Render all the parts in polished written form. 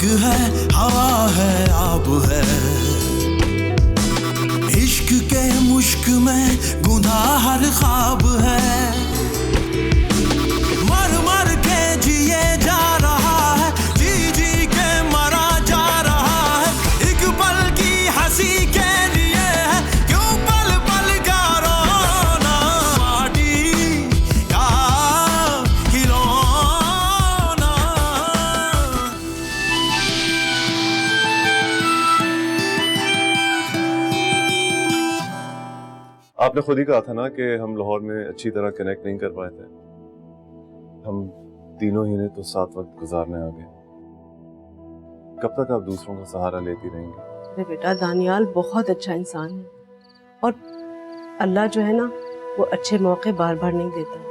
आग है, हवा है, आब है। इश्क के मुश्क में गुना हर ख्वाब है। मर मर के जिए जा रहा है, जी जी के मरा जा रहा है। एक पल की हंसी के लिए है, क्यों पल पल का रोना। माटी का खिलौना। आपने खुद ही कहा था ना कि हम लाहौर में अच्छी तरह कनेक्ट नहीं कर पाए थे। हम तीनों ही ने तो साथ वक्त गुजारने आ गए। कब तक आप दूसरों का सहारा लेती रहेंगी? अरे बेटा, दानियाल बहुत अच्छा इंसान है और अल्लाह जो है ना, वो अच्छे मौके बार बार नहीं देता है।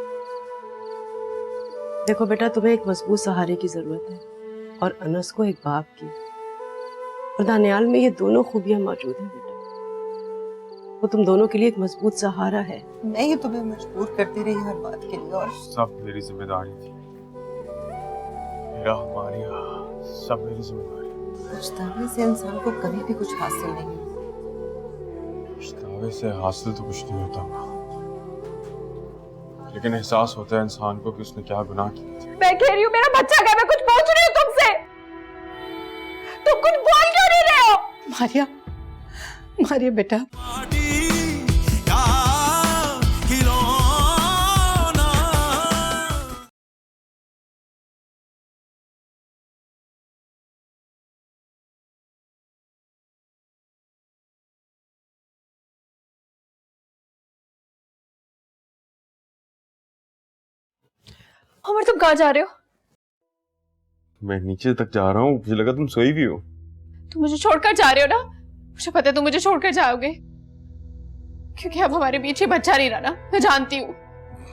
देखो बेटा, तुम्हें एक मजबूत सहारे की जरूरत है और अनस को एक बाप की। और दानियाल में ये दोनों खूबियां मौजूद हैं बेटा। वो तुम दोनों के लिए एक मजबूत सहारा है। मैं ही तुम्हें मजबूर करती रही हर बात के लिए, और सब मेरी जिम्मेदारी थी। मेरा मारिया, सब मेरी जिम्मेदारी। पछतावे से इंसान को कभी भी कुछ हासिल नहीं होता। पछतावे से हासिल तो कुछ नहीं होता, लेकिन एहसास होता है इंसान को कि उसने क्या गुनाह किया था। मैं कह रही हूँ मेरा बच्चा क्या, मैं कुछ पूछ रही हूँ तुमसे, तुम कुछ बोल क्यों नहीं रहे हो? मारिया, मारिया बेटा, उमर तुम कहाँ जा रहे हो? मैं नीचे तक जा रहा हूँ, मुझे लगा तुम सोई भी हो। तुम मुझे छोड़कर जा रहे हो ना? मुझे पता है तुम मुझे छोड़कर जाओगे, क्योंकि अब हमारे बीच ये बच्चा नहीं रहा ना, मैं जानती हूँ।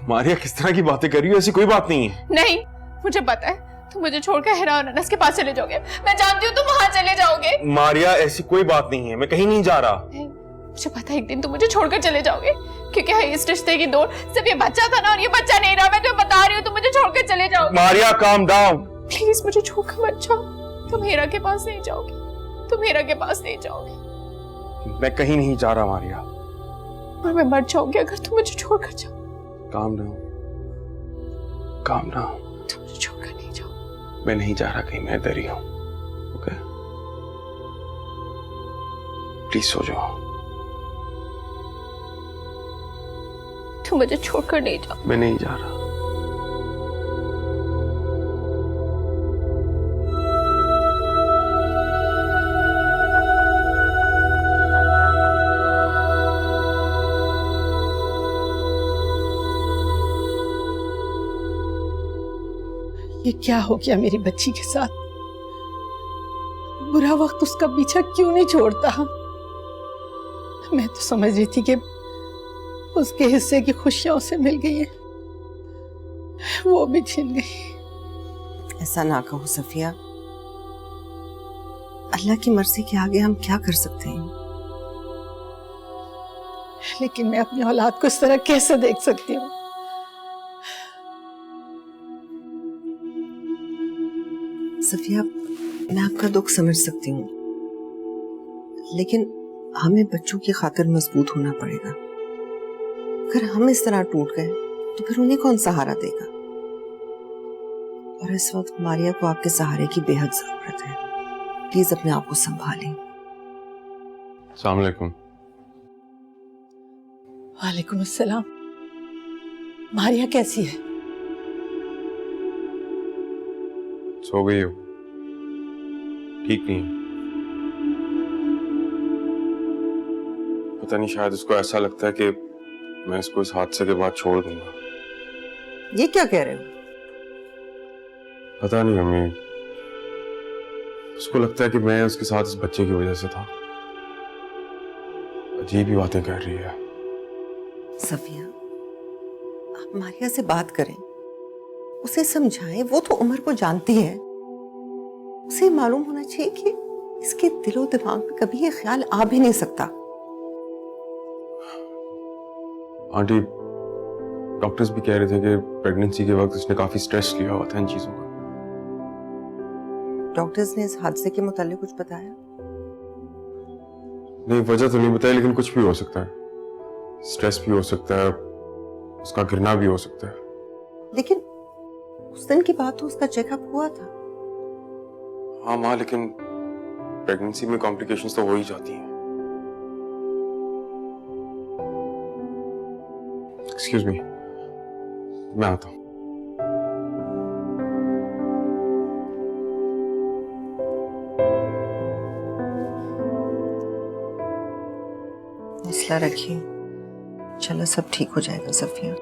मारिया, किस तरह की बातें कर रही हो? ऐसी कोई बात नहीं है। नहीं, मुझे पता है तुम मुझे छोड़कर हिरा और अनस के पास चले जाओगे। मैं जानती हूँ तुम वहां चले जाओगे। मारिया, ऐसी कोई बात नहीं है, मैं कहीं नहीं जा रहा। मुझे पता है एक दिन तुम मुझे छोड़कर चले जाओगे, क्योंकि इस रिश्ते की दौड़ सिर्फ ये बच्चा था ना, और ये बच्चा नहीं रहा। मैं तुम्हें बता रही हूँ, तुम मुझे छोड़कर चले जाओगे। Maria, calm down. प्लीज मुझे छोड़कर मत जाओ। तुम हीरा के पास नहीं जाओगे, तुम हीरा के पास नहीं जाओगे। मैं कहीं नहीं जा रहा मारिया। और मैं मर जाऊंगी अगर तुम मुझे छोड़कर जाओ। Calm down, calm down. तुम मुझे छोड़कर नहीं जाओ। मैं नहीं जा रहा कहीं, मैं इधर ही हूँ। ओके, प्लीज सो जाओ। तुम मुझे छोड़कर नहीं जाओ। मैं नहीं जा रहा। ये क्या हो गया मेरी बच्ची के साथ? बुरा वक्त उसका पीछा क्यों नहीं छोड़ता? मैं तो समझ रही थी कि उसके हिस्से की खुशियां उसे मिल गई है, वो भी छिन गई। ऐसा ना कहो सफिया, अल्लाह की मर्जी के आगे हम क्या कर सकते हैं? लेकिन मैं अपनी औलाद को इस तरह कैसे देख सकती हूँ? सफिया, मैं आपका दुख समझ सकती हूँ, लेकिन हमें बच्चों की खातिर मजबूत होना पड़ेगा। अगर हम इस तरह टूट गए तो फिर उन्हें कौन सहारा देगा? और इस वक्त मारिया को आपके सहारे की बेहद जरूरत है। प्लीज अपने आप को संभालें। अस्सलाम वालेकुम। वालेकुम अस्सलाम। मारिया कैसी है? सो गई हो? ठीक नहीं है। पता नहीं, शायद उसको ऐसा लगता है कि मैं इसको इस हादसे के बाद छोड़ दूंगा। ये क्या कह रहे हो? पता नहीं अम्मी, उसको लगता है कि मैं उसके साथ इस बच्चे की वजह से था। अजीब ही बातें कर रही है। सफिया, आप मारिया से बात करें, उसे समझाएं। वो तो उमर को जानती है, उसे मालूम होना चाहिए कि इसके दिलो दिमाग में कभी ये ख्याल आ भी नहीं सकता। आंटी, डॉक्टर्स भी कह रहे थे कि प्रेगनेंसी के वक्त उसने काफी स्ट्रेस लिया हुआ था इन चीजों का। डॉक्टर्स ने इस हादसे के मुताल्लिक कुछ बताया? नहीं, वजह तो नहीं बताई, लेकिन कुछ भी हो सकता है। स्ट्रेस भी हो सकता है, उसका गिरना भी हो सकता है। लेकिन उस दिन की बात तो उसका चेकअप हुआ था। हाँ माँ, लेकिन प्रेगनेंसी में कॉम्प्लिकेशंस तो हो ही जाती हैं। एक्सक्यूज मी, मैं आता हूँ। हौसला रखिए, चलो सब ठीक हो जाएगा सफिया।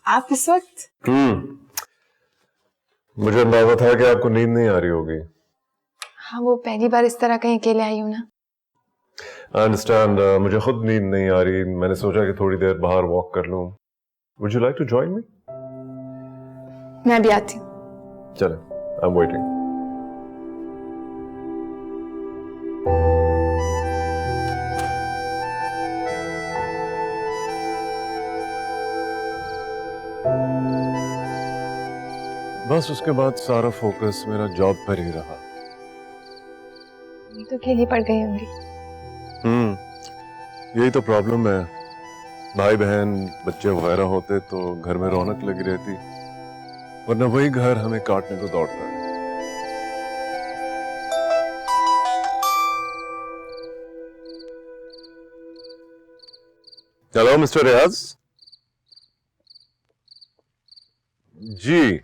आप इस वक्त? मुझे अंदाजा था कि आपको नींद नहीं आ रही होगी। हाँ, वो पहली बार इस तरह कहीं अकेले आई हूँ ना। I understand. मुझे खुद नींद नहीं आ रही, मैंने सोचा कि थोड़ी देर बाहर वॉक कर लूं। Would you like to join me? मैं भी आती हूँ। चले, आई एम वेटिंग। बस उसके बाद सारा फोकस मेरा जॉब पर ही रहा। मैं तो अकेली पड़ गई होंगी। यही तो प्रॉब्लम है। भाई बहन बच्चे वगैरह होते तो घर में रौनक लगी रहती, वरना वही घर हमें काटने को दौड़ता है। हेलो मिस्टर रियाज। जी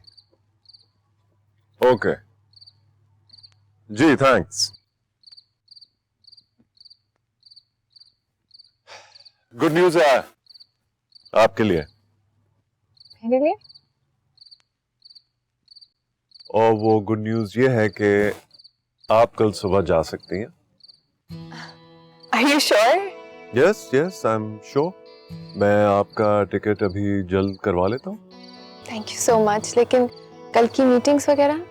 ओके जी, थैंक्स। गुड न्यूज है आपके लिए। मेरे लिए? और वो गुड न्यूज ये है कि आप कल सुबह जा सकती हैं। Are you sure? Yes yes, I am sure. मैं आपका टिकट अभी जल्द करवा लेता हूँ। Thank you so much. लेकिन कल की मीटिंग्स वगैरह?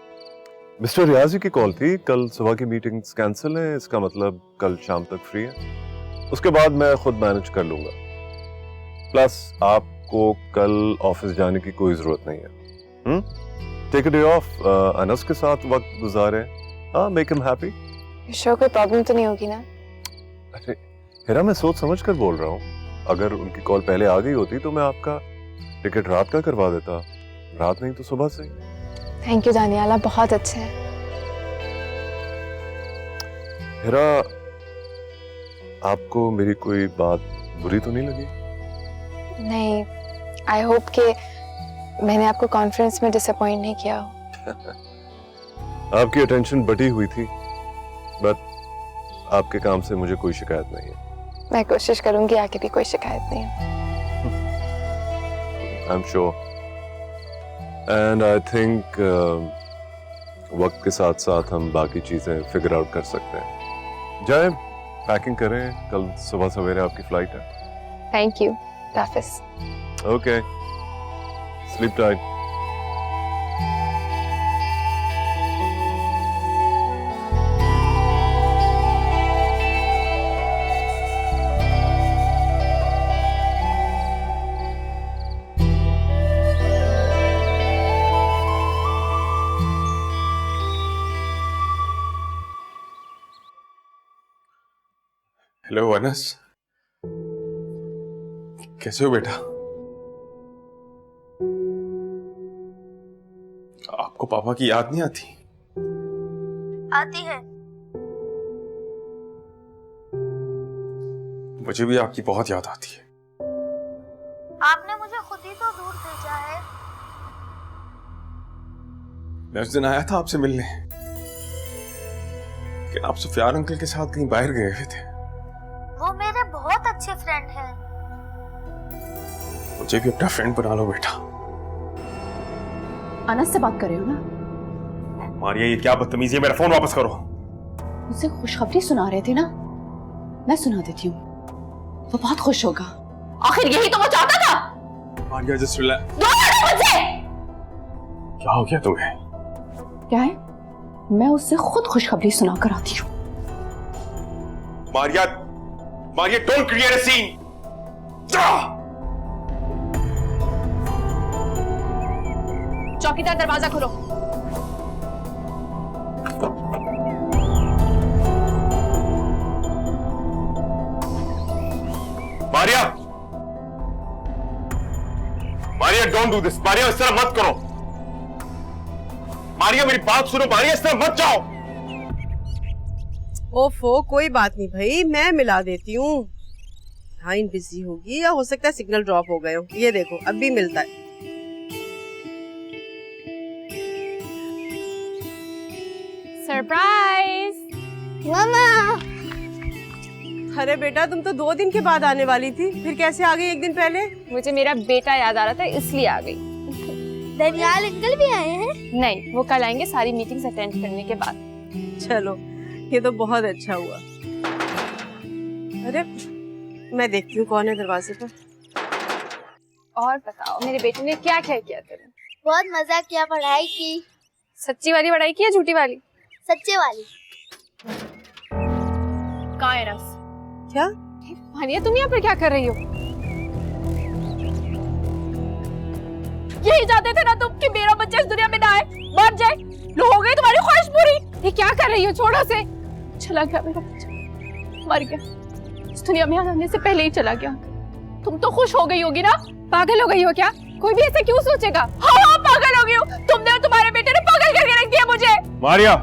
मिस्टर रियाजी की कॉल थी, कल सुबह की मीटिंग्स कैंसिल है, इसका मतलब कल शाम तक फ्री है। उसके बाद मैं खुद मैनेज कर लूंगा। प्लस आपको कल ऑफिस जाने की कोई जरूरत नहीं है। Take a day off, Anas के साथ वक्त गुजारे। हाँ, मेक हिम हैप्पी। Sure, कोई प्रॉब्लम तो नहीं होगी ना? अरे हेरा, मैं सोच समझ कर बोल रहा हूँ। अगर उनकी कॉल पहले आ गई होती तो मैं आपका टिकट रात का करवा देता। रात नहीं तो सुबह से। थैंक यू दानियाला, बहुत अच्छे हैं। हेरा, आपको मेरी कोई बात बुरी तो नहीं लगी? नहीं, आई होप कि मैंने आपको कॉन्फ्रेंस में डिसअपॉइंट नहीं किया हो। आपकी अटेंशन बटी हुई थी, बट आपके काम से मुझे कोई शिकायत नहीं है। मैं कोशिश करूंगी आगे भी कोई शिकायत नहीं हो। I am sure. And I think वक्त के साथ साथ हम बाकी चीजें फिगर आउट कर सकते हैं। जाए पैकिंग करें, कल सुबह सवेरे आपकी फ्लाइट है। Thank you, Hafiz. Okay, sleep tight. Hello Anas, कैसे हो बेटा? आपको पापा की याद नहीं आती? आती है। मुझे भी आपकी बहुत याद आती है। आपने मुझे खुद ही तो दूर भेजा है। मैं उस दिन आया था आपसे मिलने, लेकिन आप सुफियान अंकल के साथ कहीं बाहर गए हुए थे। वो मेरे बहुत अच्छे फ्रेंड हैं। मुझे भी अपना फ्रेंड बना लो बेटा। अनस से बात कर रहे हो ना? मारिया, ये क्या बदतमीजी है? मेरा फोन वापस करो। मुझसे खुशखबरी सुना रहे थे ना, मैं सुना देती हूँ, वो बहुत खुश होगा। आखिर यही तो वो चाहता था। Maria, just relax. मुझसे क्या हो गया तुम्हें? क्या है? मैं उससे खुद खुशखबरी सुना कर आती हूँ। Maria, Maria, don't create a scene. चौकीदार, दरवाजा खोलो। Maria, Maria don't do this. Maria इस तरह मत करो। मारिया मेरी बात सुनो। मारिया इस तरह मत जाओ। ओफो, कोई बात नहीं भाई, मैं मिला देती हूँ। लाइन बिजी होगी या हो सकता है सिग्नल ड्रॉप हो गए हो। ये देखो अब भी मिलता है। सरप्राइज। मामा अरे बेटा, तुम तो 2 दिन के बाद आने वाली थी, फिर कैसे आ गई 1 दिन पहले? मुझे मेरा बेटा याद आ रहा था इसलिए आ गई। दनियाल अंकल भी आए हैं? नहीं, वो कल आएंगे सारी मीटिंग्स अटेंड करने के बाद। चलो, ये तो बहुत अच्छा हुआ। अरे मैं देखती हूँ कौन है दरवाजे पर। और बताओ, मेरे बेटे ने क्या क्या किया तेरे? बहुत मजा किया, पढ़ाई की। सच्ची वाली पढ़ाई की या झूठी वाली? सच्चे वाली। कहाँ है रस? क्या? मानिया, तुम यहाँ पर क्या कर रही हो? यही चाहते थे ना तुम कि मेरा बच्चा इस दुनिया में ना आए, मर जाए। लो, हो गई तुम्हारी ख्वाहिश पूरी। ये क्या कर रही हो? छोड़ो से। चला गया मेरा बच्चा, मर गया। इस दुनिया में आने से पहले ही चला गया। तुम तो खुश हो गई होगी ना? पागल हो गई हो क्या? कोई भी ऐसे क्यों सोचेगा? हाँ, पागल हो गई हो। तुमने और तुम्हारे बेटे ने पागल करके रख दिया मुझे। मारिया,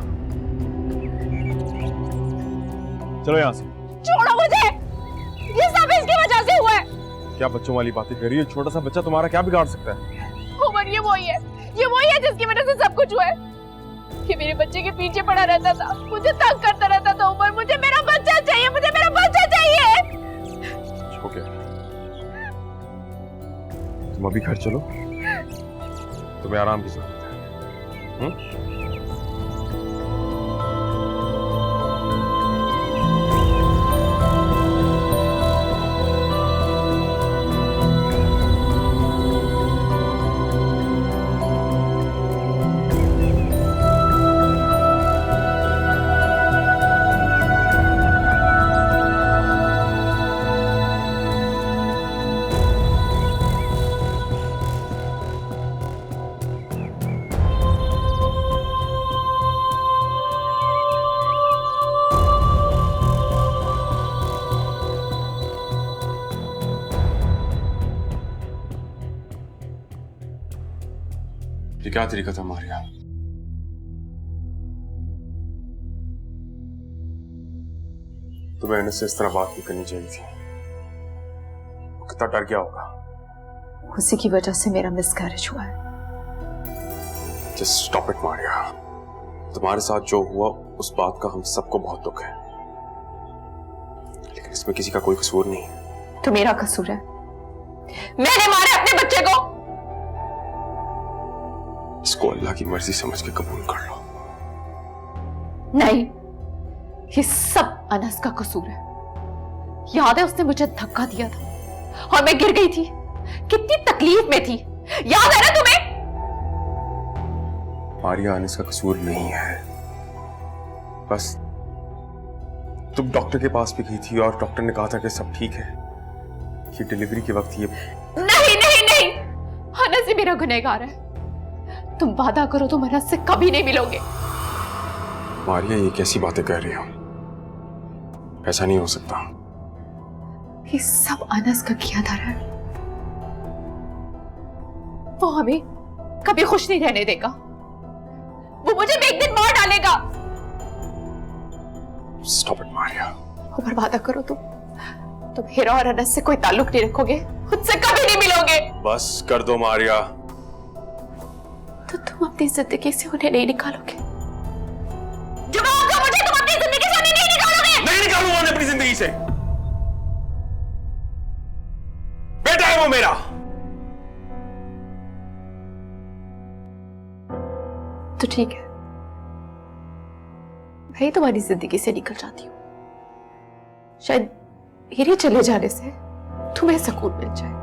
चलो यहाँ से। छोड़ो मुझे। ये सब इसकी वजह से हुआ है। क्या बच्चों वाली बातें कर रही है? छोटा सा बच्चा तुम्हारा क्या बिगाड़ सकता है? उमर, ये वही है जिसकी वजह से सब कुछ हुआ है। कि मेरे बच्चे के पीछे पड़ा रहता था, मुझे तंग करता रहता था। उमर, मुझे मेरा बच्चा चाहिए, मुझे मेरा बच्चा चाहिए। ओके, तुम अभी घर चलो, तुम्हें आराम की जरूरत है। ये क्या तरीका था मारिया? तुम्हें एनस से इस तरह बात नहीं करनी चाहिए थी। वो कितना डर गया होगा। उसी की वजह से मेरा मिसकैरेज हुआ है। Just stop it Maria. तुम्हारे साथ जो हुआ उस बात का हम सबको बहुत दुख है, लेकिन इसमें किसी का कोई कसूर नहीं है। तो मेरा कसूर है। मैंने मारा अपने बच्चे को। इसको अल्लाह की मर्जी समझ के कबूल कर लो। नहीं, ये सब अनस का कसूर है। याद है उसने मुझे धक्का दिया था और मैं गिर गई थी, कितनी तकलीफ में थी। याद है ना तुम्हें? मारिया, अनस का कसूर नहीं है। बस तुम डॉक्टर के पास भी गई थी और डॉक्टर ने कहा था कि सब ठीक है। ये डिलीवरी के वक्त ये नहीं नहीं नहीं, अनस ही मेरा गुनहगार है। तुम वादा करो तुम अनस से कभी नहीं मिलोगे। मारिया, ये कैसी बातें कह रही हो? ऐसा नहीं हो सकता। ये सब अनस का किया धरा है। वो हमें कभी खुश नहीं रहने देगा। वो मुझे भी एक दिन मार डालेगा। Stop it Maria. उमर, वादा करो तुम हीरा और अनस से कोई ताल्लुक नहीं रखोगे, खुद से कभी नहीं मिलोगे। बस कर दो मारिया। तो तुम अपनी जिंदगी से उन्हें नहीं निकालोगे? जवाब दो मुझे, तुम अपनी जिंदगी से उन्हें नहीं निकालोगे? नहीं निकालूंगा उन्हें अपनी जिंदगी से। बेटा है वो मेरा। तो ठीक है, मैं तुम्हारी जिंदगी से निकल जाती हूँ। शायद मेरे चले जाने से तुम्हें सुकून मिल जाए।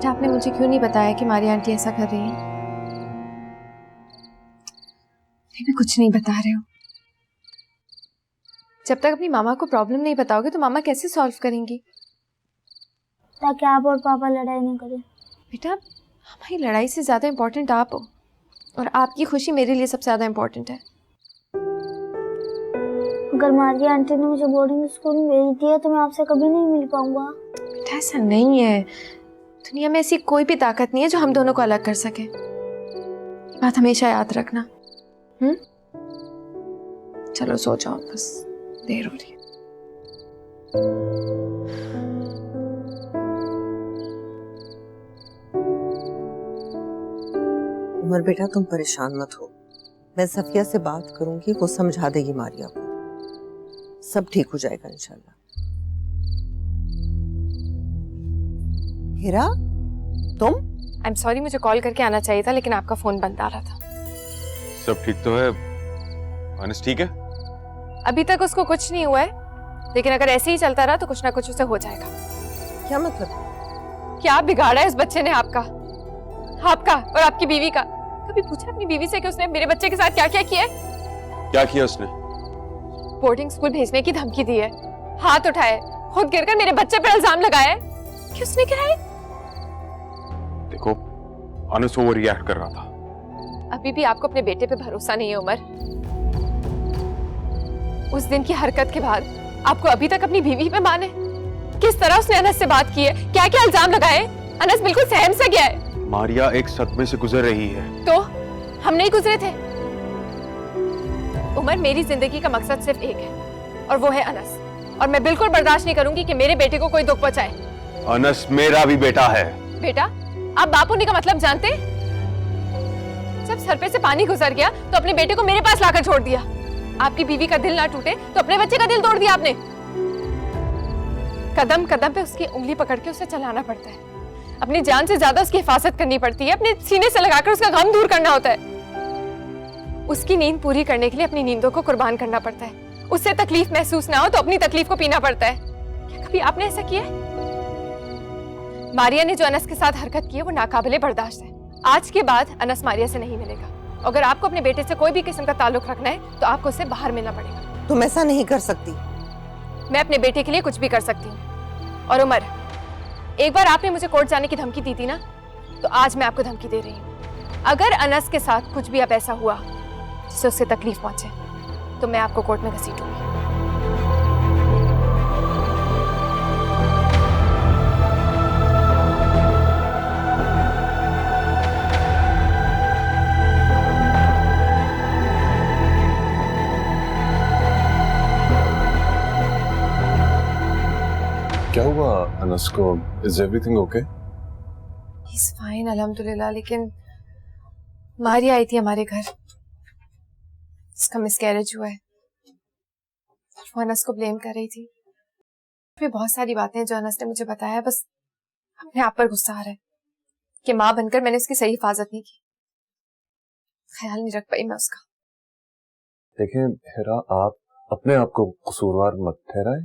बेटा आपने मुझे क्यों नहीं बताया कि मारिया आंटी ऐसा कर रही है? भी कुछ नहीं बता रहे हो। जब तक अपनी मामा को प्रॉब्लम नहीं बताओगे तो मामा कैसे सॉल्व करेंगी? ताकि आप और पापा लड़ाई नहीं करें। बेटा हमारी लड़ाई से ज्यादा इम्पोर्टेंट आप हो और आपकी खुशी मेरे लिए सबसे ज्यादा इम्पोर्टेंट है। अगर मारिया आंटी ने मुझे बोर्डिंग स्कूल में भेज दिया तो मैं आपसे कभी नहीं मिल पाऊंगा। बेटा ऐसा नहीं है, दुनिया में ऐसी कोई भी ताकत नहीं है जो हम दोनों को अलग कर सके। ये बात हमेशा याद रखना। चलो सो जाओ, बस देर हो रही है। उमर बेटा तुम परेशान मत हो, मैं सफिया से बात करूंगी, वो समझा देगी मारिया को, सब ठीक हो जाएगा इंशाल्लाह। हीरा तुम? आई एम सॉरी, मुझे कॉल करके आना चाहिए था लेकिन आपका फोन बंद आ रहा था। सब ठीक तो है? अनस ठीक है? अभी तक उसको कुछ नहीं हुआ है, लेकिन अगर ऐसे ही चलता रहा तो कुछ ना कुछ उसे हो जाएगा। क्या मतलब? क्या बिगाड़ा है इस बच्चे ने आपका और आपकी बीवी का? कभी पूछा अपनी बीवी से कि उसने मेरे बच्चे के साथ क्या क्या किया है? क्या किया उसने? बोर्डिंग स्कूल भेजने की धमकी दी है, हाथ उठाए, खुद गिरकर मेरे बच्चे पर इल्जाम लगाया है कि उसने गिराया। देखो अनस ओवर रिएक्ट कर रहा था। अभी भी आपको अपने बेटे पे भरोसा नहीं है उमर। उस दिन की हरकत के बाद आपको अभी तक अपनी बीवी पे मान है? किस तरह उसने अनस से बात की है, क्या क्या इल्जाम लगाए? अनस बिल्कुल सहम सा गया है। मारिया एक सदमे से गुजर रही है। तो हम नहीं गुजरे थे? उमर मेरी जिंदगी का मकसद सिर्फ एक है और वो है अनस, और मैं बिल्कुल बर्दाश्त नहीं करूंगी कि मेरे बेटे को कोई दुख पहुंचाए। अनस मेरा भी बेटा है। बेटा? आप बाप होने का मतलब जानते? जब सर पे से पानी गुजर गया तो अपने बेटे को मेरे पास लाकर छोड़ दिया। आपकी बीवी का दिल ना टूटे तो अपने बच्चे का दिल तोड़ दिया आपने। कदम कदम पे उसकी उंगली पकड़ के उसे चलाना पड़ता है, अपनी जान से ज्यादा उसकी हिफाजत करनी पड़ती है, अपने सीने से लगाकर उसका गम दूर करना होता है। उसकी नींद पूरी करने के लिए अपनी नींदों को कुर्बान करना पड़ता है। उससे तकलीफ महसूस ना हो तो अपनी तकलीफ को पीना पड़ता है। क्या कभी आपने ऐसा किया है? मारिया ने जो अनस के साथ हरकत की है वो नाकाबिले बर्दाश्त है। आज के बाद अनस मारिया से नहीं मिलेगा। अगर आपको अपने बेटे से कोई भी किस्म का ताल्लुक रखना है तो आपको उससे बाहर मिलना पड़ेगा। तुम ऐसा नहीं कर सकती। मैं अपने बेटे के लिए कुछ भी कर सकती हूँ। और उमर, एक बार आपने मुझे कोर्ट जाने की धमकी दी थी ना, तो आज मैं आपको धमकी दे रही हूँ। अगर अनस के साथ कुछ भी अब ऐसा हुआ जिससे उससे तकलीफ पहुंचे तो मैं आपको कोर्ट में घसीटूंगी। क्या हुआ अनस को? Is everything okay? He's fine, अल्हम्दुलिल्लाह। लेकिन मारिया आई थी हमारे घर, इसका मिसकैरेज हुआ है। वो अनस को ब्लेम कर रही थी। भी बहुत सारी बातें जो अनस ने मुझे बताया, बस अपने आप पर गुस्सा आ रहा है कि माँ बनकर मैंने उसकी सही हिफाजत नहीं की, ख्याल नहीं रख पाई मैं उसका। देखें हिरा, आप अपने आप को कसूरवार मत ठहराएं।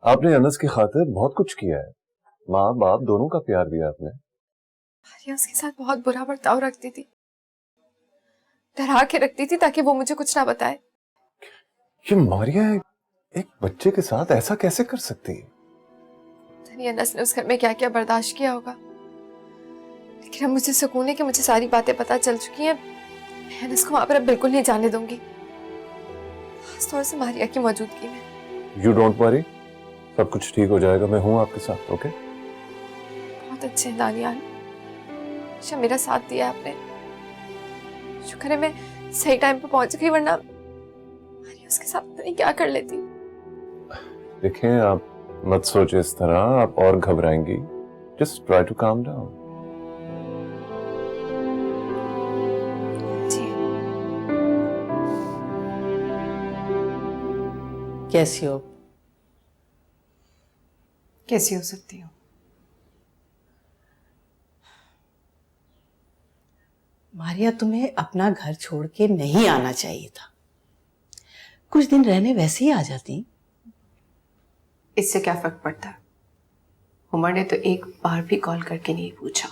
आपने अनस की खातिर बहुत कुछ किया है, माँ बाप दोनों का प्यार दिया आपने। मारिया उसके साथ बहुत बुरा बर्ताव रखती थी, डरा के रखती थी ताकि वो मुझे कुछ ना बताए। ये मारिया एक बच्चे के साथ ऐसा कैसे कर सकती है? अनस ने उस घर में क्या क्या बर्दाश्त किया होगा, लेकिन अब मुझे सुकून है कि मुझे सारी बातें पता चल चुकी हैं। मैं अनस को वहां पर अब बिल्कुल नहीं जाने दूंगी, खासतौर से मारिया की मौजूदगी में। यू डोंट वरी, सब कुछ ठीक हो जाएगा, मैं हूं आपके साथ। ओके? बहुत अच्छे हैं दानियाल, अच्छा मेरा साथ दिया आपने, शुक्र है मैं सही टाइम पे पहुंच गई, वरना मारिया उसके साथ पता नहीं क्या कर लेती। देखें आप मत सोचे इस तरह, आप और घबराएंगी। Just try to calm down. जी कैसी हो? कैसी हो सकती हो? मारिया, तुम्हें अपना घर छोड़ के नहीं आना चाहिए था, कुछ दिन रहने वैसे ही आ जाती। इससे क्या फर्क पड़ता है? उमर ने तो एक बार भी कॉल करके नहीं पूछा।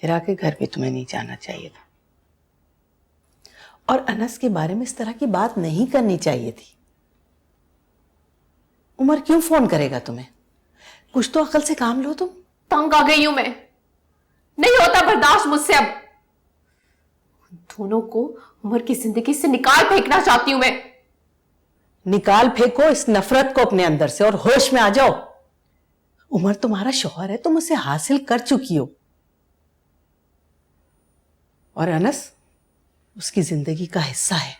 हिरा के घर भी तुम्हें नहीं जाना चाहिए था, और अनस के बारे में इस तरह की बात नहीं करनी चाहिए थी। उमर क्यों फोन करेगा तुम्हें? कुछ तो अकल से काम लो तुम। तंग आ गई हूं मैं, नहीं होता बर्दाश्त मुझसे अब। उन दोनों को उमर की जिंदगी से निकाल फेंकना चाहती हूं मैं। निकाल फेंको इस नफरत को अपने अंदर से और होश में आ जाओ। उमर तुम्हारा शौहर है, तुम उसे हासिल कर चुकी हो, और अनस उसकी जिंदगी का हिस्सा है।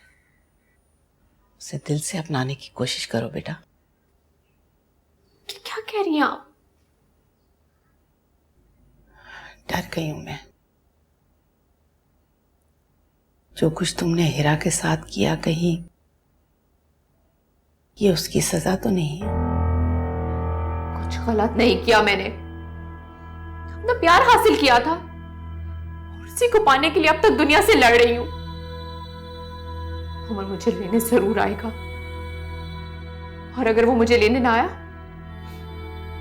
उसे दिल से अपनाने की कोशिश करो बेटा। क्या कह रही हैं आप? डर गई हूं मैं। जो कुछ तुमने हिरा के साथ किया, कहीं ये उसकी सजा तो नहीं है? कुछ गलत नहीं किया मैंने, अपना प्यार हासिल किया था और उसी को पाने के लिए अब तक दुनिया से लड़ रही हूं। उमर मुझे लेने जरूर आएगा, और अगर वो मुझे लेने ना आया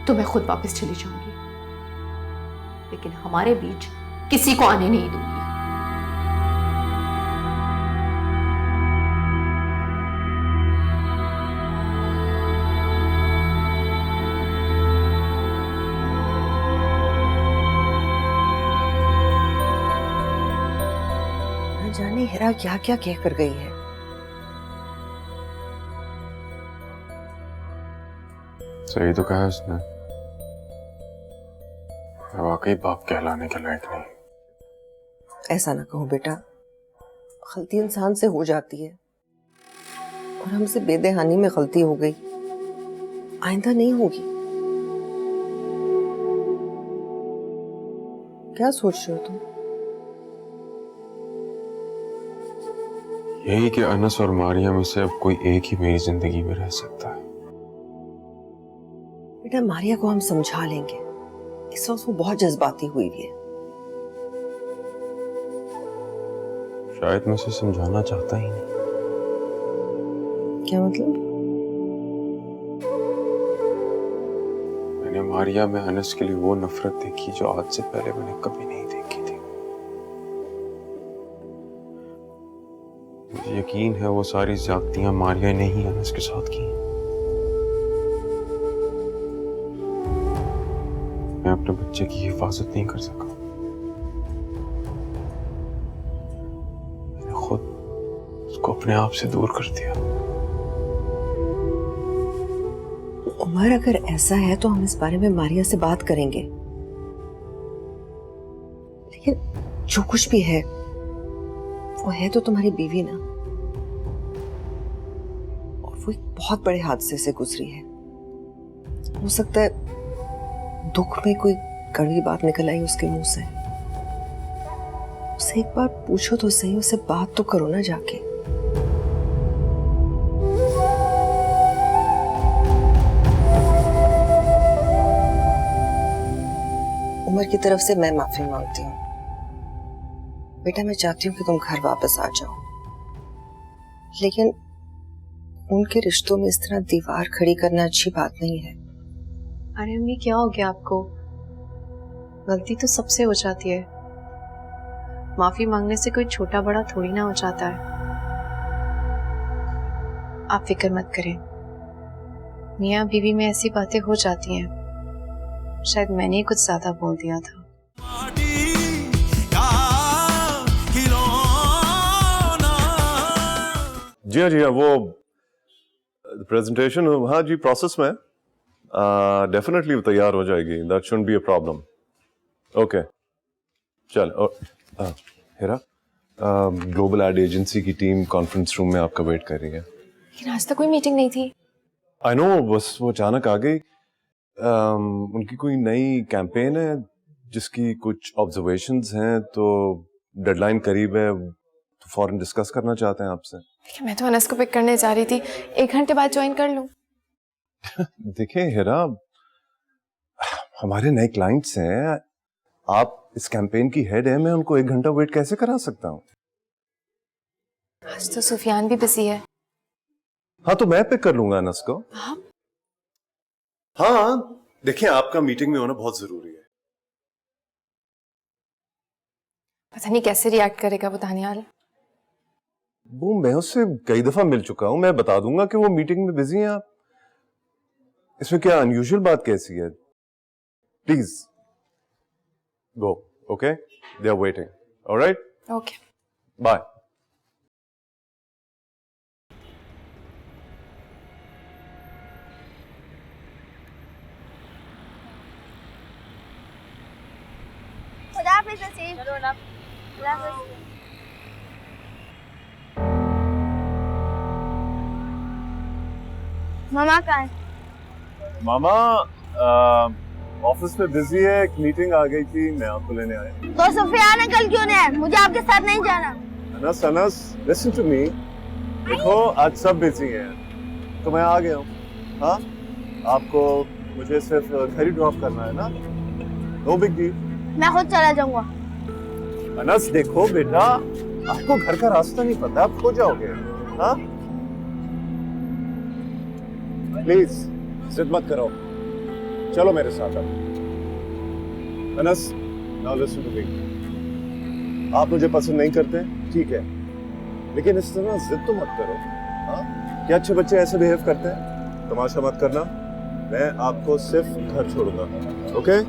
तो मैं खुद वापस चली जाऊंगी, लेकिन हमारे बीच किसी को आने नहीं दूंगी। न जाने हिरा क्या क्या कह कर गई है। सही तो कहा उसने, मैं वाकई बाप कहलाने के लायक नहीं। ऐसा ना कहो बेटा, गलती इंसान से हो जाती है, और हमसे बेदहानी में गलती हो गई, आइंदा नहीं होगी। क्या सोच रहे हो तुम? यही कि अनस और मारिया में से अब कोई एक ही मेरी जिंदगी में रह सकता है। बेटा मारिया को हम समझा लेंगे, इस वक्त वो बहुत जज्बाती हुई है। शायद मैं उसे समझाना चाहता ही नहीं। क्या मतलब? मैंने मारिया में अनस के लिए वो नफरत देखी जो आज से पहले मैंने कभी नहीं देखी थी। मुझे यकीन है वो सारी ज्यादतियां मारिया ने ही अनस के साथ की। मैं अपने बच्चे की हिफाजत नहीं कर सका, मैंने खुद उसको अपने आप से दूर कर दिया। उमर अगर ऐसा है तो हम इस बारे में मारिया से बात करेंगे, लेकिन जो कुछ भी है वो है तो तुम्हारी बीवी ना, और वो एक बहुत बड़े हादसे से गुजरी है। हो सकता है दुख में कोई कड़वी बात निकल आई उसके मुंह से। उसे एक बार पूछो तो सही, उसे बात तो करो ना जाके। उमर की तरफ से मैं माफी मांगती हूँ बेटा। मैं चाहती हूँ कि तुम घर वापस आ जाओ, लेकिन उनके रिश्तों में इस तरह दीवार खड़ी करना अच्छी बात नहीं है। अरे अम्मी क्या हो गया आपको? गलती तो सबसे हो जाती है, माफी मांगने से कोई छोटा बड़ा थोड़ी ना हो जाता है। आप फिक्र मत करें, मियाँ बीवी में ऐसी बातें हो जाती हैं, शायद मैंने ही कुछ ज्यादा बोल दिया था। जी हाँ, वो प्रेजेंटेशन हाँ जी प्रोसेस में डेफिनेटली तैयार हो जाएगी। That shouldn't be a problem. Okay चल। हिरा, ग्लोबल एड एजेंसी की टीम कॉन्फ्रेंस रूम में आपका वेट कर रही है। लेकिन आज तक कोई मीटिंग नहीं थी। आई नो, बस वो अचानक आ गई। उनकी कोई नई कैंपेन है जिसकी कुछ ऑब्जर्वेशंस हैं, तो डेडलाइन करीब है, तो फौरन डिस्कस करना चाहते हैं आपसे। देखिए मैं तो अनस को पिक करने जा रही थी, 1 घंटे बाद ज्वाइन कर लूं। देखिए हिरा, हमारे नए क्लाइंट्स हैं, आप इस कैंपेन की हेड है, मैं उनको 1 घंटा वेट कैसे करा सकता हूँ? आज तो सुफियान भी बिजी है। हाँ तो मैं पिक कर लूंगा अनस को। हाँ देखिए, आपका मीटिंग में होना बहुत जरूरी है। पता नहीं कैसे रिएक्ट करेगा वो दानियाल। वो मैं उससे कई दफा मिल चुका हूं, मैं बता दूंगा कि वो मीटिंग में बिजी हैं। आप इसमें क्या अनयूजुअल बात कैसी है? Please go, okay? They are waiting. Alright, okay, bye. खुदा हाफिज़ नसीब। चलो ना। खुदा हाफिज़। मामा कहाँ है? मामा ऑफिस में बिजी है, एक मीटिंग आ गई थी, मैं आपको लेने आया। तो सुफियान अंकल क्यों नहीं है? मुझे आपके साथ नहीं जाना। Anas, Anas, listen to me. देखो, आज सब बिजी हैं तो मैं आ गया हूँ। हाँ, आपको मुझे सिर्फ घर ही ड्रॉप करना है ना? No big deal. मैं खुद चला जाऊंगा। अनस देखो बेटा, आपको घर का रास्ता नहीं पता, आप खो जाओगे। हाँ, प्लीज जिद मत करो, चलो मेरे साथ। अब Anas, now listen to me. आप मुझे पसंद नहीं करते, ठीक है, लेकिन इस तरह जिद तो मत करो। हाँ, क्या अच्छे बच्चे ऐसे बिहेव करते हैं? तमाशा मत करना। मैं आपको सिर्फ घर छोड़ूंगा, okay?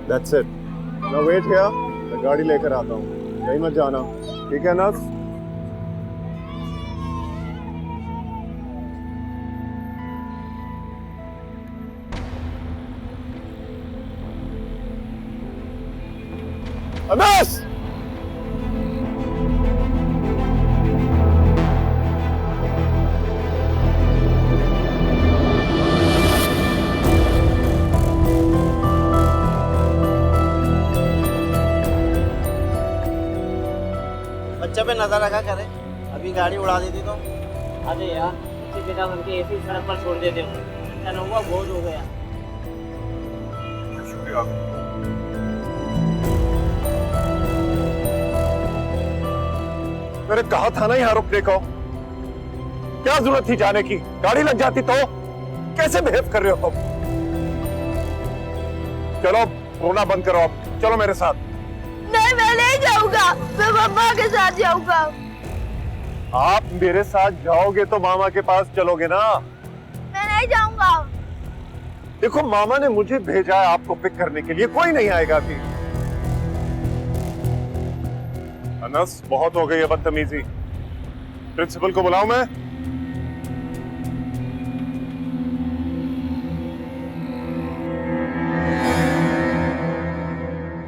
That's it. Now wait here, मैं गाड़ी लेकर आता हूँ, कहीं मत जाना, ठीक है अनस? अनस! बच्चे पे नजर रखा करे, अभी गाड़ी उड़ा देती तो। अरे यार, इसी जगह बन के ऐसी सड़क पर छोड़ देते हो, अच्छा न हुआ बोझ हो गया। शुक्रिया। मैंने कहा था ना यहाँ रुकने को, क्या जरूरत थी जाने की? गाड़ी लग जाती तो? कैसे बिहेव कर रहे हो तुम? चलो रोना बंद करो, अब चलो मेरे साथ। नहीं, मैं नहीं जाऊंगा, मैं मम्मा के साथ जाऊंगा। आप मेरे साथ जाओगे तो मामा के पास चलोगे ना? मैं नहीं जाऊंगा। देखो, मामा ने मुझे भेजा है आपको पिक करने के लिए, कोई नहीं आएगा अभी। अनस, बहुत हो गई है बदतमीजी। प्रिंसिपल को बुलाऊं मैं?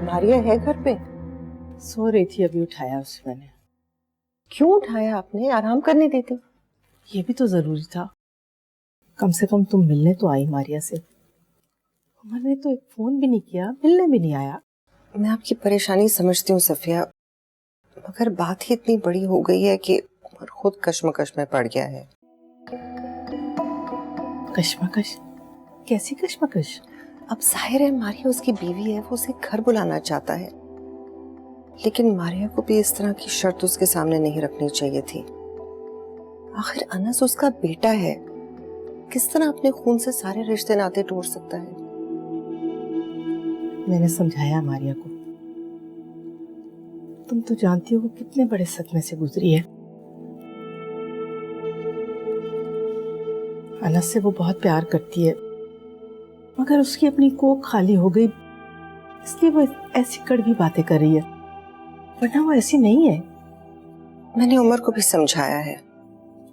मारिया है घर पे? सो रही थी, अभी उठाया उसे मैंने। क्यों उठाया आपने? आराम करने देती। ये भी तो जरूरी था, कम से कम तुम मिलने तो आई मारिया से। उमर ने तो एक फोन भी नहीं किया, मिलने भी नहीं आया। मैं आपकी परेशानी समझती हूँ सफिया, मगर बात ही इतनी बड़ी हो गई है कि उमर खुद कश्मकश में पड़ गया है। कश्मकश? कैसी कश्मकश? अब जाहिर है मारिया उसकी बीवी है, वो उसे घर बुलाना चाहता है, लेकिन मारिया को भी इस तरह की शर्त उसके सामने नहीं रखनी चाहिए थी। आखिर अनस उसका बेटा है, किस तरह अपने खून से सारे रिश्ते नाते तोड़ सकता है? मैंने समझाया मारिया को, तुम तो जानती हो वो कितने बड़े सदमे से गुजरी है। अनस से वो बहुत प्यार करती है, मगर उसकी अपनी कोख खाली हो गई, इसलिए वो ऐसी कड़वी बातें कर रही है, वरना वो ऐसी नहीं है। मैंने उमर को भी समझाया है।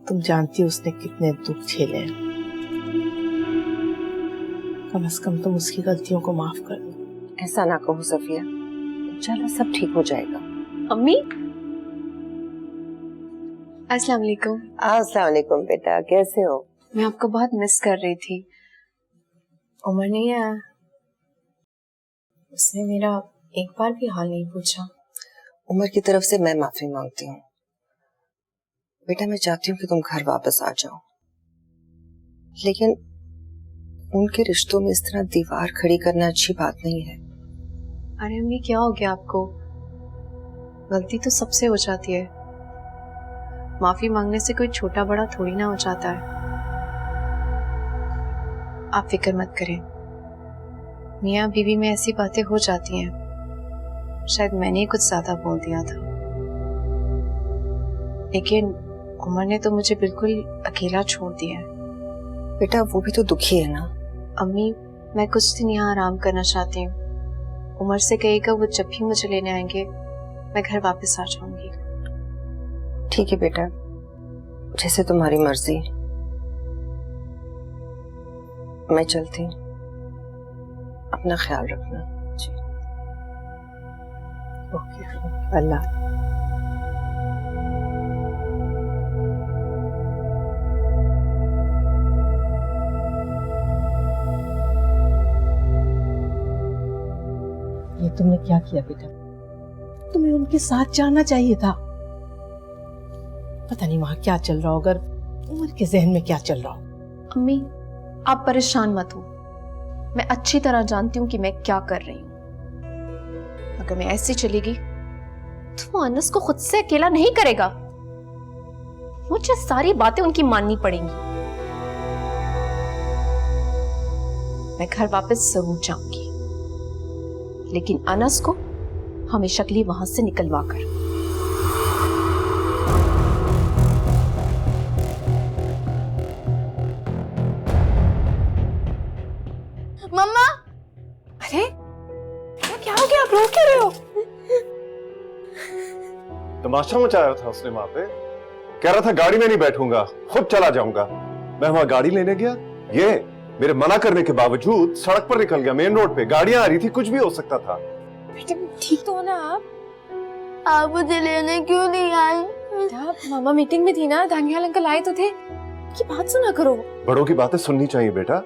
तुम जानती हो उसने कितने दुख झेले हैं। कम से कम तुम उसकी गलतियों को माफ कर दो। ऐसा ना कहो सफिया, इंशाल्लाह सब ठीक हो जाएगा। अम्मी, अस्सलाम वालेकुम। अस्सलाम वालेकुम बेटा, कैसे हो? मैं आपको बहुत मिस कर रही थी। उमर नहीं आया, उसने मेरा एक बार भी हाल नहीं पूछा। उमर की तरफ से मैं माफी मांगती हूँ बेटा, मैं चाहती हूँ कि तुम घर वापस आ जाओ, लेकिन उनके रिश्तों में इस तरह दीवार खड़ी करना अच्छी बात नहीं है। अरे अम्मी, क्या हो गया आपको? गलती तो सबसे हो जाती है, माफी मांगने से कोई छोटा बड़ा थोड़ी ना हो जाता है। आप फिक्र मत करें, मियाँ बीवी में ऐसी बातें हो जाती हैं। शायद मैंने ही कुछ ज्यादा बोल दिया था, लेकिन उमर ने तो मुझे बिल्कुल अकेला छोड़ दिया है। बेटा वो भी तो दुखी है ना। अम्मी, मैं कुछ दिन यहाँ आराम करना चाहती हूँ। उमर से कहेगा वो जब भी मुझे लेने आएंगे मैं घर वापस आ जाऊंगी। ठीक है बेटा, जैसे तुम्हारी मर्जी। मैं चलती हूँ, अपना ख्याल रखना। जी ओके, अल्लाह। ये तुमने क्या किया बेटा? तुम्हें उनके साथ जाना चाहिए था। पता नहीं वहां क्या चल रहा होगा, उमर के जहन में क्या चल रहा हो। अम्मी, आप परेशान मत हो। मैं अच्छी तरह जानती हूँ कि मैं क्या कर रही हूँ। अगर मैं ऐसे चलेगी तो वो अनस को खुद से अकेला नहीं करेगा। मुझे सारी बातें उनकी माननी पड़ेंगी। मैं घर वापस जरूर जाऊंगी, लेकिन अनस को हमेशा के लिए वहां से निकलवा कर। मम्मा! अरे क्या हो गया? आप रो क्यों रहे हो? तमाशा मचाया था उसने वहां पे। कह रहा था गाड़ी में नहीं बैठूंगा, खुद चला जाऊंगा। मैं वहां गाड़ी लेने गया, ये मेरे मना करने के बावजूद सड़क पर निकल गया। मेन रोड पे गाड़ियां आ रही थी, कुछ भी हो सकता था। बेटा ठीक तो हो ना आप? आप मुझे लेने क्यों नहीं आए? बेटा मामा मीटिंग में थी ना, दानियाल अंकल आए तो थे। की बात सुना करो। बड़ों की बातें सुननी चाहिए बेटा,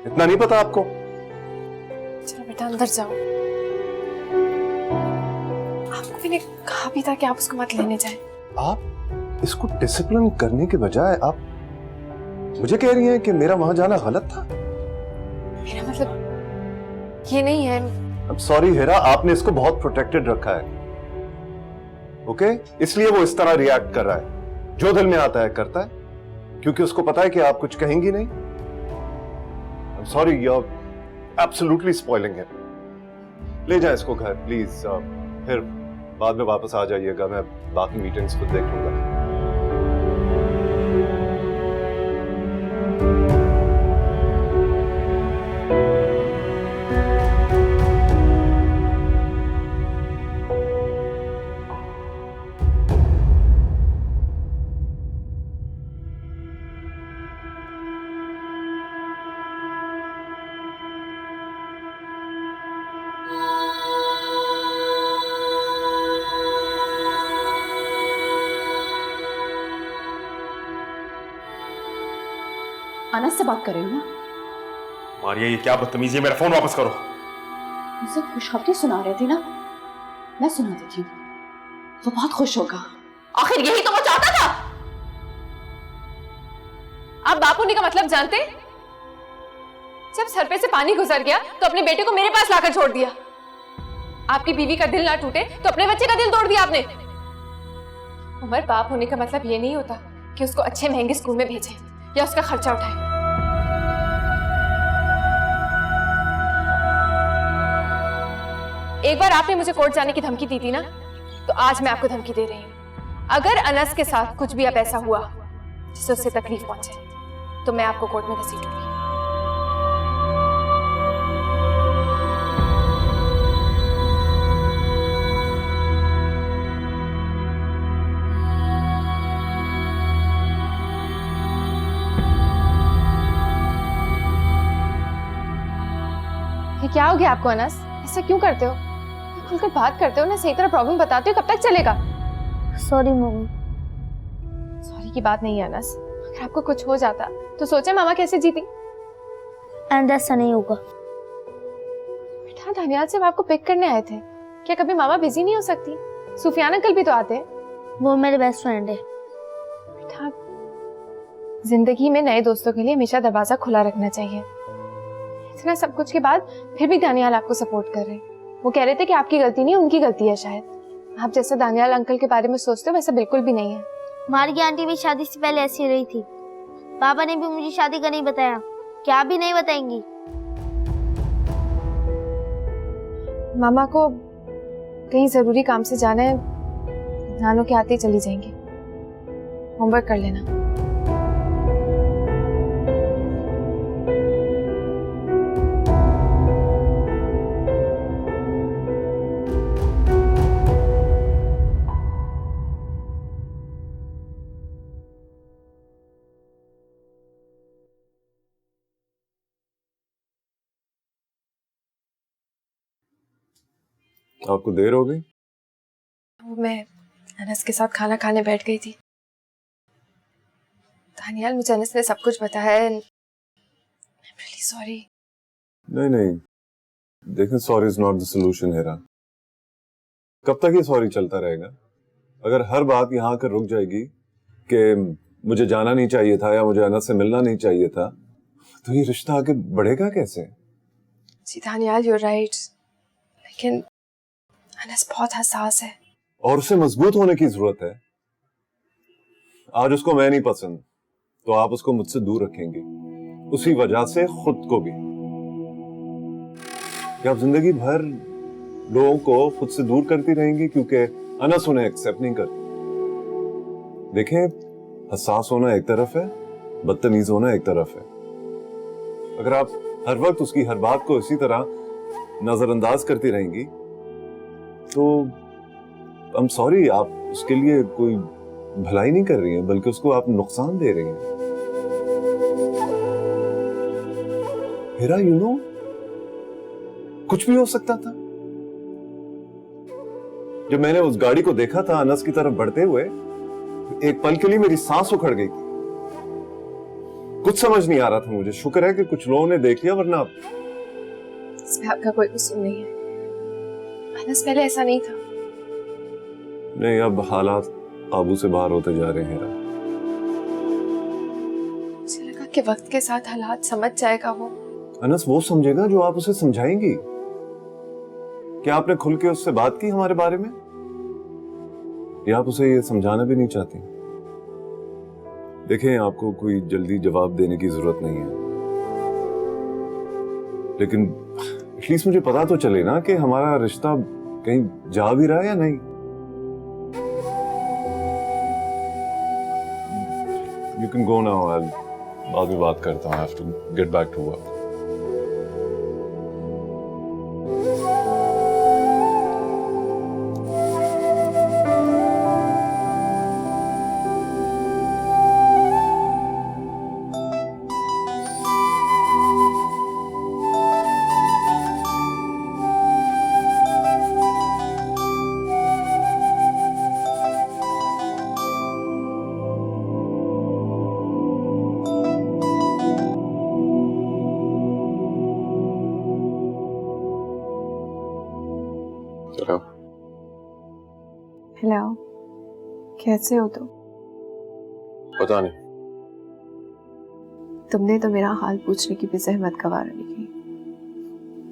इतना नहीं पता आपको? चलो बेटा अंदर जाओ। आपको मैंने कहा भी था कि आप उसको मत लेने जाएं। आप इसको डिसिप्लिन करने के बजाय आप मुझे कह रही हैं कि मेरा वहां जाना गलत था। मेरा मतलब ये नहीं है। I'm sorry हेरा, आपने इसको बहुत प्रोटेक्टेड रखा है, ओके? इसलिए वो इस तरह रिएक्ट कर रहा है। जो दिल में आता है करता है, क्योंकि उसको पता है कि आप कुछ कहेंगी नहीं। I'm sorry, you're absolutely spoiling it. ले जाए इसको घर प्लीज, फिर बाद में वापस आ जाइएगा। मैं बाकी मीटिंग्स खुद देख लूंगा। अनस से बात कर रही हूँ ना? मारिया ये क्या बदतमीजी है, मेरा फोन वापस करो। मुझसे खुशखबरी सुना रहे थे ना, मैं सुना देती हूँ, वो बहुत खुश होगा। आखिर यही तो वो चाहता था। आप बापू ने का मतलब जानते? जब सर पे से पानी गुजर गया तो अपने बेटे को मेरे पास लाकर छोड़ दिया। आपकी बीवी का दिल ना टूटे तो अपने बच्चे का दिल तोड़ दिया आपने। उमर, बाप होने का मतलब ये नहीं होता कि उसको अच्छे महंगे स्कूल में भेजें या उसका खर्चा उठाएं। एक बार आपने मुझे कोर्ट जाने की धमकी दी थी ना, तो आज मैं आपको धमकी दे रही हूँ। अगर अनस के साथ कुछ भी अब ऐसा हुआ जिससे उससे तकलीफ पहुंचे, तो मैं आपको कोर्ट में घसीटूंगी। ये क्या हो गया आपको अनस? ऐसा क्यों करते हो? खुलकर बात करते हो ना, सही तरह प्रॉब्लम बताते हो। कब तक चलेगा? Sorry mummy. सॉरी की बात नहीं है अनस। अगर आपको कुछ हो जाता तो सोचे मामा कैसे जीती। एंड ऐसा नहीं होगा। बेटा दानियाल से आपको पिक करने आए थे, क्या कभी मामा बिजी नहीं हो सकती? सुफियान अंकल भी तो आते हैं। वो मेरे बेस्ट फ्रेंड है। बेटा जिंदगी में नए दोस्तों के लिए हमेशा दरवाजा खुला रखना चाहिए। इतना सब कुछ के बाद फिर भी दानियाल आपको सपोर्ट कर रहे हैं। वो कह रहे थे कि आपकी गलती नहीं, उनकी गलती है शायद। आप जैसा दानियाल अंकल के बारे में सोचते हो वैसा बिल्कुल भी नहीं है। मारिया आंटी भी शादी से पहले ऐसी रही थी। पापा ने भी मुझे शादी का नहीं बताया। क्या आप भी नहीं बताएंगी? मामा को कहीं जरूरी काम से जाना है, नानू के आते ही चली जाएंगी। होमवर्क कर लेना। आपको देर हो गई? वो मैं अनस के साथ खाना खाने बैठ गई थी। दानियाल, मुझे अनस ने सब कुछ बताया है। I'm really sorry। नहीं नहीं, देखें, sorry is not the solution Hera. कब तक ये सॉरी चलता रहेगा? अगर हर बात यहाँ आकर रुक जाएगी कि मुझे जाना नहीं चाहिए था या मुझे अनस से मिलना नहीं चाहिए था, तो ये रिश्ता आगे बढ़ेगा कैसे? जी दानियाल, you're right। लेकिन अनस बहुत हसास है और उसे मजबूत होने की जरूरत है। आज उसको मैं नहीं पसंद तो आप उसको मुझसे दूर रखेंगे, उसी वजह से खुद को भी। क्या आप जिंदगी भर लोगों को खुद से दूर करती रहेंगी क्योंकि अनस उन्हें एक्सेप्ट नहीं करती? देखें, हसास होना एक तरफ है, बदतमीज होना एक तरफ है। अगर आप हर वक्त उसकी हर बात को इसी तरह नजरअंदाज करती रहेंगी तो I'm sorry, आप उसके लिए कोई भलाई नहीं कर रही हैं, बल्कि उसको आप नुकसान दे रही हैं। हेरा, you know, कुछ भी हो सकता था। जब मैंने उस गाड़ी को देखा था अनस की तरफ बढ़ते हुए, एक पल के लिए मेरी सांस उखड़ गई थी। कुछ समझ नहीं आ रहा था मुझे। शुक्र है कि कुछ लोगों ने देख लिया, वरना इसमें आपका कोई कसूर नहीं है। अनस पहले ऐसा नहीं था। नहीं, अब हालात काबू से बाहर होते जा रहे हैं हेरा। मुझे लगा कि वक्त के साथ हालात समझ जाएगा वो। अनस वो समझेगा जो आप उसे समझाएंगी। क्या आपने खुल के उससे बात की हमारे बारे में, या आप उसे ये समझाना भी नहीं चाहती? देखें, आपको कोई जल्दी जवाब देने की जरूरत नहीं है, लेकिन एटलीस्ट मुझे पता तो चले ना कि हमारा रिश्ता कहीं जा भी रहा है या नहीं। You can go now. बाद में बात करता हूँ। I have to get back to work. Hello, कैसे हो तुम? पता नहीं। तुमने तो मेरा हाल पूछने की भी जहमत गवार नहीं की।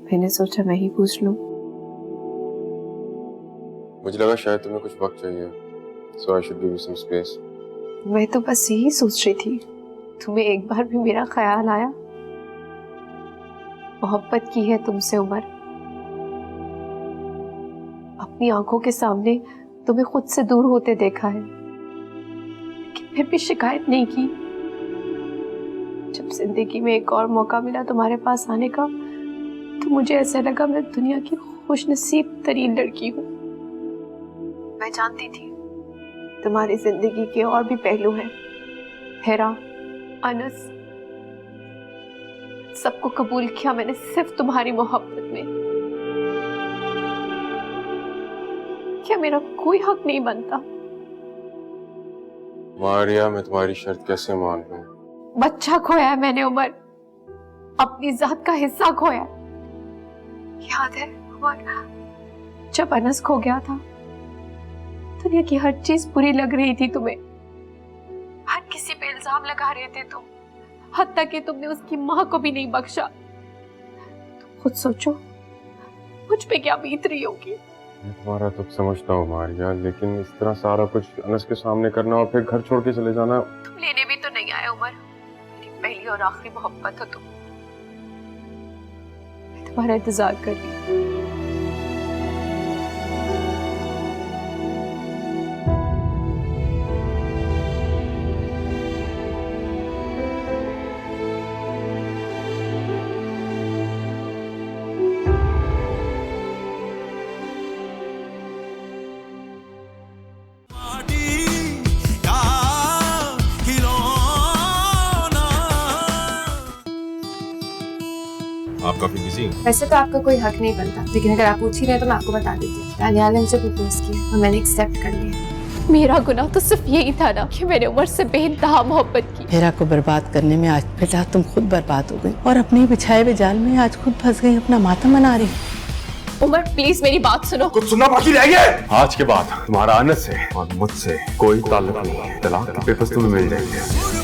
मैंने सोचा मैं ही पूछ लूं। मुझे लगा शायद तुम्हें कुछ वक्त चाहिए, so I should give you some space। मैं तो बस यही सोच रही थी, तुम्हें एक बार भी मेरा ख्याल आया? मोहब्बत की है तुमसे उमर, अपनी आंखों के सामने तुम्हें खुद से दूर होते देखा है, लेकिन फिर भी शिकायत नहीं की। जब जिंदगी में एक और मौका मिला तुम्हारे पास आने का, तो मुझे ऐसा लगा मैं दुनिया की खुशनसीब तरीन लड़की हूँ। मैं जानती थी तुम्हारी जिंदगी के और भी पहलू हैं, हेरा, अनस, सबको कबूल किया मैंने सिर्फ तुम्हारी मोहब्बत में। क्या मेरा कोई हक नहीं बनता? मारिया, मैं तुम्हारी शर्त कैसे मान लूं? बच्चा खोया है मैंने उमर, अपनी जात का हिस्सा खोया। याद है उमर, जब अनस खो गया था, दुनिया की हर चीज बुरी लग रही थी तुम्हें, हर किसी पे इल्जाम लगा रहे थे तुम, हत्ता कि तुमने उसकी माँ को भी नहीं बख्शा। तुम खुद सोचो मुझ पे क्या बीत रही होगी। मैं तुम्हारा दुख समझता हूँ मारिया, लेकिन इस तरह सारा कुछ अनस के सामने करना और फिर घर छोड़ के चले जाना। तुम लेने भी तो नहीं आए उमर, मेरी पहली और आखिरी मोहब्बत हो तुम। मैं तुम्हारा इंतजार कर रही हूँ। आप काफी बिजी हैं। वैसे तो आपका कोई हक नहीं बनता, लेकिन अगर आप पूछ ही रहे हैं तो मैं आपको बता देती हूँ। दानियाल ने मुझे प्रपोज किया और मैंने एक्सेप्ट कर लिया। मेरा गुनाह तो सिर्फ यही था ना कि मैंने उमर से बेइंतहा मोहब्बत की। मेरा को बर्बाद करने में आज बेटा तुम खुद बर्बाद हो गई और अपने बिछाए हुए जाल में आज खुद फंस गई, अपना मातम मना रही। उमर प्लीज मेरी बात सुनो। कुछ सुनना बाकी रह गया है? आज के बाद तुम्हारा अनस से और मुझसे कोई ताल्लुक नहीं है। तलाक के पेपर्स तुम्हें मिल जाएंगे।